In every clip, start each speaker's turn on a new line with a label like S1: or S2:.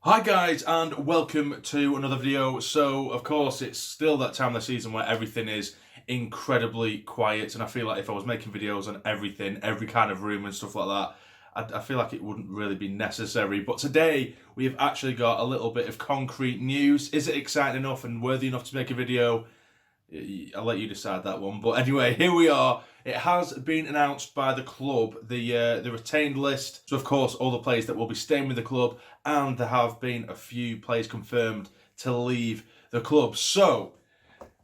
S1: Hi guys, and welcome to another video. So of course it's still that time of the season where everything is incredibly quiet, and I feel like if I was making videos on everything, every kind of room and stuff like that, I feel like it wouldn't really be necessary. But today we have actually got a little bit of concrete news. Is it exciting enough and worthy enough to make a video? I'll let you decide that one. But anyway, here we are. It has been announced by the club, the retained list. So of course, all the players that will be staying with the club, and there have been a few players confirmed to leave the club. So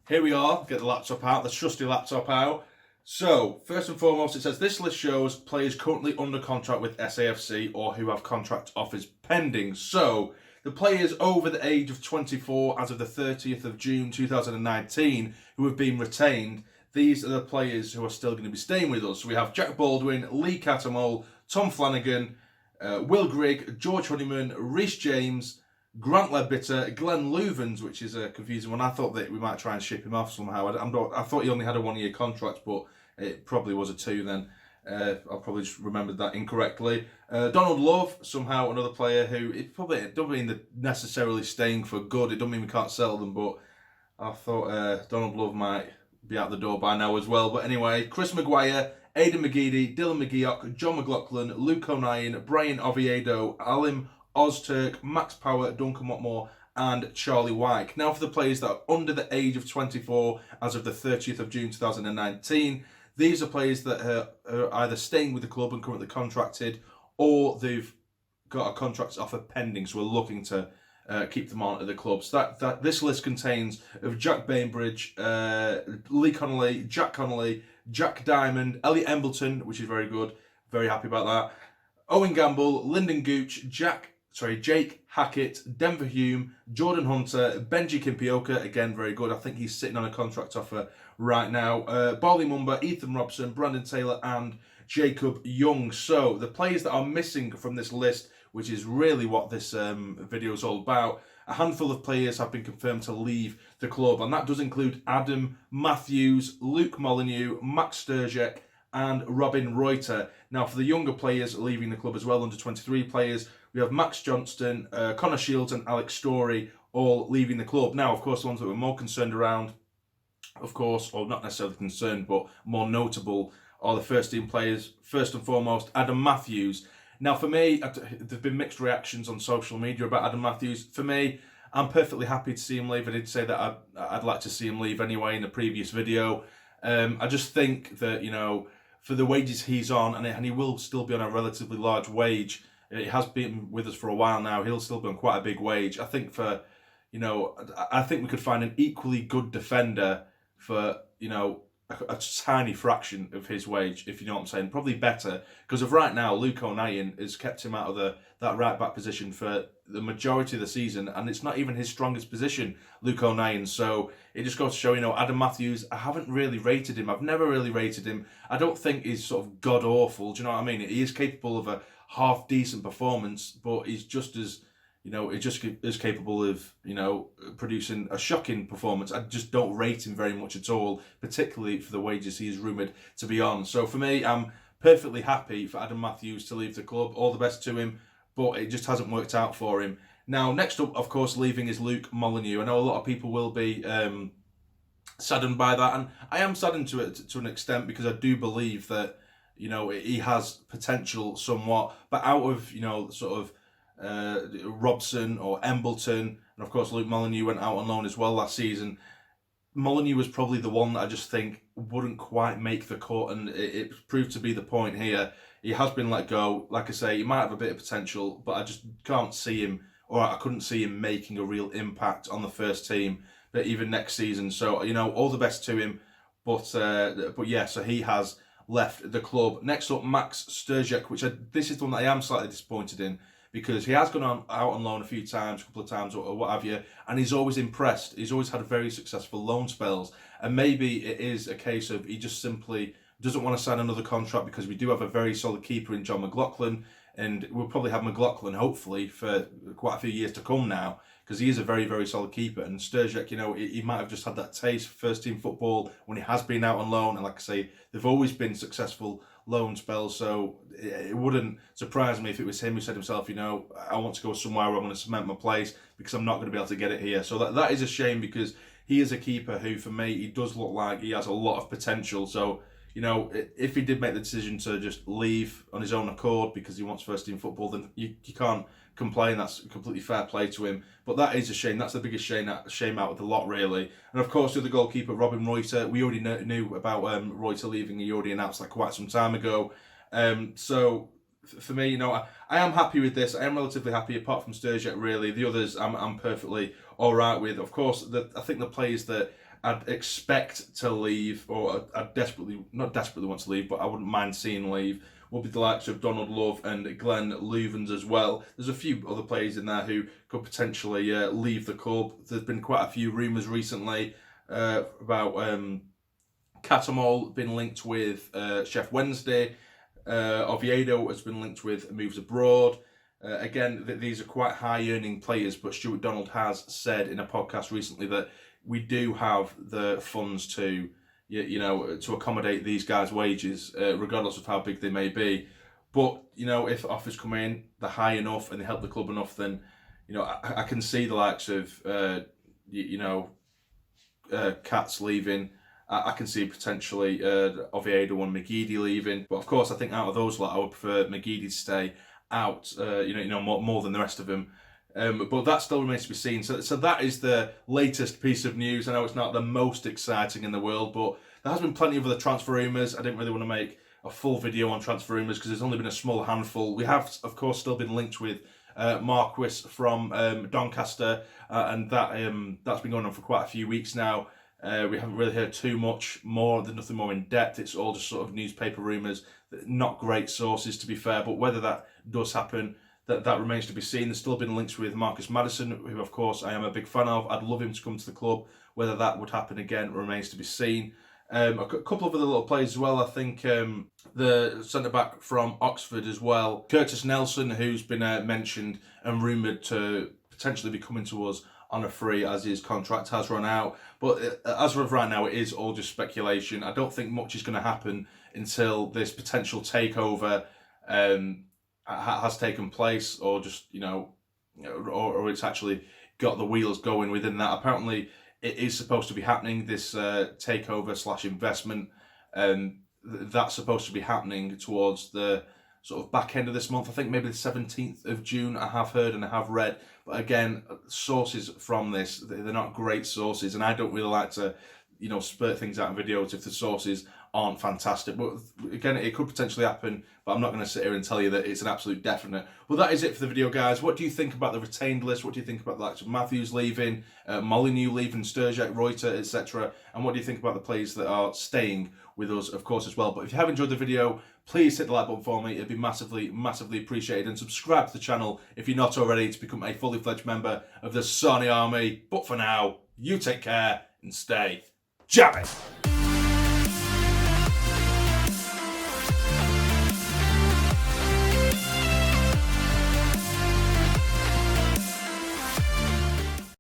S1: here we are. Get the laptop out, the trusty laptop out. So first and foremost, it says this list shows players currently under contract with SAFC or who have contract offers pending. So the players over the age of 24 as of the 30th of June 2019 who have been retained, these are the players who are still going to be staying with us. So we have Jack Baldwin, Lee Cattermole, Tom Flanagan, Will Grigg, George Honeyman, Reece James, Grant Ledbetter, Glenn Louvens, which is a confusing one. I thought that we might try and ship him off somehow. I thought he only had a 1-year contract, but it probably was a 2 then. I probably just remembered that incorrectly. Donald Love, somehow another player who, it don't mean they're necessarily staying for good. It don't mean we can't sell them, but I thought Donald Love might be out the door by now as well. But anyway, Chris Maguire, Aidan McGeady, Dylan McGeoch, John McLaughlin, Luke O'Nien, Brian Oviedo, Alim Ozturk, Max Power, Duncan Watmore, and Charlie Wyke. Now for the players that are under the age of 24 as of the 30th of June 2019, these are players that are either staying with the club and currently contracted, or they've got a contract offer pending, so we're looking to keep them on at the club. So that this list contains of Jack Bainbridge, Lee Connolly, Jack Connolly, Jack Diamond, Elliot Embleton, which is very good, very happy about that, Owen Gamble, Lyndon Gooch, Jake Hackett, Denver Hume, Jordan Hunter, Benji Kimpioka, again very good. I think he's sitting on a contract offer right now. Barley Mumba, Ethan Robson, Brandon Taylor, and Jacob Young. So the players that are missing from this list, which is really what this video is all about, a handful of players have been confirmed to leave the club, and that does include Adam Matthews, Luke Molyneux, Max Sturzik, and Robin Reuter. Now for the younger players leaving the club as well, under 23 players, we have Max Johnston, Connor Shields, and Alex Story all leaving the club. Now, of course, the ones that we're more concerned around, of course, or not necessarily concerned, but more notable, are the first team players. First and foremost, Adam Matthews. Now, for me, there's been mixed reactions on social media about Adam Matthews. For me, I'm perfectly happy to see him leave. I did say that I'd like to see him leave anyway in the previous video. I just think that, you know, for the wages he's on, and he will still be on a relatively large wage. He has been with us for a while now. He'll still be on quite a big wage. I think I think we could find an equally good defender for, you know, a tiny fraction of his wage, if you know what I'm saying. Probably better, because of right now, Luke O'Nien has kept him out of that right back position for the majority of the season, and it's not even his strongest position, Luke O'Nien. So it just goes to show, you know, Adam Matthews, I haven't really rated him. I've never really rated him. I don't think he's sort of god awful. Do you know what I mean? He is capable of a half decent performance, but he's just as, you know, it's just as capable of, you know, producing a shocking performance. I just don't rate him very much at all, particularly for the wages he is rumoured to be on. So for me, I'm perfectly happy for Adam Matthews to leave the club. All the best to him, but it just hasn't worked out for him. Now, next up, of course, leaving is Luke Molyneux. I know a lot of people will be saddened by that, and I am saddened to it to an extent, because I do believe that, you know, he has potential somewhat, but out of, you know, sort of Robson or Embleton, and of course Luke Molyneux went out on loan as well last season. Molyneux was probably the one that I just think wouldn't quite make the cut, and it proved to be the point here. He has been let go. Like I say, he might have a bit of potential, but I just can't see him, or I couldn't see him making a real impact on the first team, but even next season. So, you know, all the best to him. But yeah, so he has left the club. Next up, Max Sturzik, this is the one that I am slightly disappointed in, because he has gone out on loan a couple of times or what have you, and he's always impressed. He's always had very successful loan spells, and maybe it is a case of he just simply doesn't want to sign another contract, because we do have a very solid keeper in John McLaughlin, and we'll probably have McLaughlin hopefully for quite a few years to come now, because he is a very, very solid keeper. And Sturzik, you know, he might have just had that taste for first team football when he has been out on loan, and like I say, they've always been successful loan spells. So it wouldn't surprise me if it was him who said himself, you know, I want to go somewhere where I'm going to cement my place because I'm not going to be able to get it here. So that is a shame, because he is a keeper who, for me, he does look like he has a lot of potential. So, you know, if he did make the decision to just leave on his own accord because he wants first team football, then you can't complain. That's completely fair play to him. But that is a shame. That's the biggest shame out of the lot, really. And of course, the other goalkeeper, Robin Reuter, we already knew about Reuter leaving. He already announced that quite some time ago. So for me, you know, I am happy with this. I am relatively happy, apart from Sturridge, really. The others, I'm perfectly all right with. Of course, I think the players that I'd expect to leave, or I not desperately want to leave, but I wouldn't mind seeing leave, will be the likes of Donald Love and Glenn Loovens as well. There's a few other players in there who could potentially leave the club. There's been quite a few rumours recently about Catamol being linked with Chef Wednesday. Oviedo has been linked with moves abroad. Again, these are quite high-earning players, but Stuart Donald has said in a podcast recently that we do have the funds to, you know, to accommodate these guys' wages, regardless of how big they may be. But, you know, if offers come in, they're high enough and they help the club enough, then, you know, I can see the likes of, Katz leaving. I can see potentially Oviedo and McGeady leaving. But of course, I think out of those lot, I would prefer McGeady to stay out, more than the rest of them. But that still remains to be seen. So that is the latest piece of news. I know it's not the most exciting in the world, but there has been plenty of other transfer rumours. I didn't really want to make a full video on transfer rumours because there's only been a small handful. We have, of course, still been linked with Marquis from Doncaster, and that's been going on for quite a few weeks now. We haven't really heard too much more. There's nothing more in depth. It's all just sort of newspaper rumours. Not great sources, to be fair, but whether that does happen, that remains to be seen. There's still been links with Marcus Maddison, who of course I am a big fan of. I'd love him to come to the club. Whether that would happen again remains to be seen. A couple of other little players as well. I think the centre-back from Oxford as well, Curtis Nelson, who's been mentioned and rumoured to potentially be coming to us on a free as his contract has run out. But as of right now, it is all just speculation. I don't think much is going to happen until this potential takeover has taken place, or just, or it's actually got the wheels going within that. Apparently, it is supposed to be happening, this takeover / investment. That's supposed to be happening towards the sort of back end of this month. I think maybe the 17th of June, I have heard and I have read. But again, sources from this, they're not great sources, and I don't really like to, spurt things out in videos if the sources aren't fantastic. But again, it could potentially happen, but I'm not going to sit here and tell you that it's an absolute definite. Well, that is it for the video, guys. What do you think about the retained list? What do you think about the likes of Matthews leaving, Molyneux leaving, Sturridge, Reuter, etc.? And what do you think about the players that are staying with us, of course, as well? But if you have enjoyed the video, please hit the like button for me. It'd be massively, massively appreciated. And subscribe to the channel if you're not already, to become a fully fledged member of the Sarny Army. But for now, you take care and stay jamming.